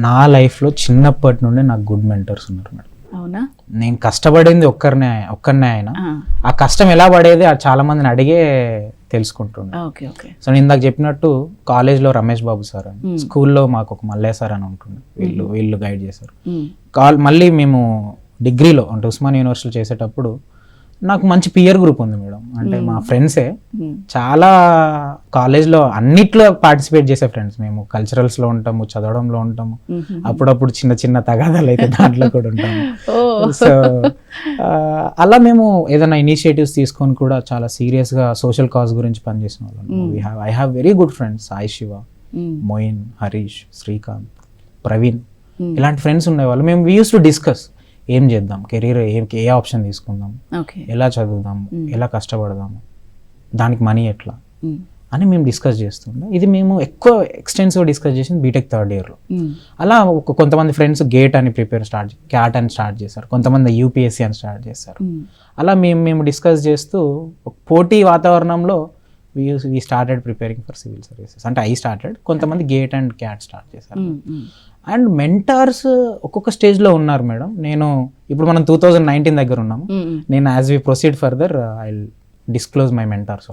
నా లైఫ్లో చిన్నప్పటి నుండి నాకు గుడ్ మెంటర్స్ ఉన్నారు మేడం. అవునా? నేను కష్టపడింది ఒక్కరినే అయినా ఆ కష్టం ఎలా పడేది చాలా మందిని అడిగే తెలుసుకుంటుండే. Okay okay. సో నేను ఇందాక చెప్పినట్టు కాలేజ్లో రమేష్ బాబు సార్ అని, స్కూల్లో మాకు ఒక మల్లయ్య సార్ అని ఉంటుండే, వీళ్ళు గైడ్ చేశారు. మళ్ళీ మేము డిగ్రీలో అంటే ఉస్మాన్ యూనివర్సిటీ చేసేటప్పుడు నాకు మంచి పియర్ గ్రూప్ ఉంది మేడం. అంటే మా ఫ్రెండ్సే చాలా కాలేజ్లో అన్నిట్లో పార్టిసిపేట్ చేసే ఫ్రెండ్స్. మేము కల్చరల్స్లో ఉంటాము, చదవడంలో ఉంటాము, అప్పుడప్పుడు చిన్న చిన్న తగాదాలు అయితే దాంట్లో కూడా ఉంటాము. సో అలా మేము ఏదైనా ఇనిషియేటివ్స్ తీసుకొని కూడా చాలా సీరియస్గా సోషల్ కాజ్ గురించి పనిచేసిన వాళ్ళం. I have very good friends, Sai Siva, Moin, Harish, Srikanth, Praveen, ఇలాంటి ఫ్రెండ్స్ ఉండేవాళ్ళు. మేము వీ యూస్ టు డిస్కస్ ఏం చేద్దాం, కెరీర్ ఏ ఆప్షన్ తీసుకుందాం, ఎలా చదువుదాము, ఎలా కష్టపడదాము, దానికి మనీ ఎట్లా అని మేము డిస్కస్ చేస్తుండే. ఇది మేము ఎక్కువ ఎక్స్టెన్సివ్గా డిస్కస్ చేసింది బీటెక్ థర్డ్ ఇయర్లో. అలా కొంతమంది ఫ్రెండ్స్ గేట్ అని క్యాట్ అని స్టార్ట్ చేశారు, కొంతమంది యూపీఎస్సీ అని స్టార్ట్ చేశారు. అలా మేము డిస్కస్ చేస్తూ పోటీ వాతావరణంలో we started preparing for civil services. అంటే ఐ స్టార్టెడ్, కొంతమంది గేట్ అండ్ క్యాట్ స్టార్ట్ చేశారు. అండ్ మెంటార్స్ ఒక్కొక్క స్టేజ్లో ఉన్నారు మేడం. నేను ఇప్పుడు మనం 2019 దగ్గర ఉన్నాము. నేను as we proceed further I disclose my mentors.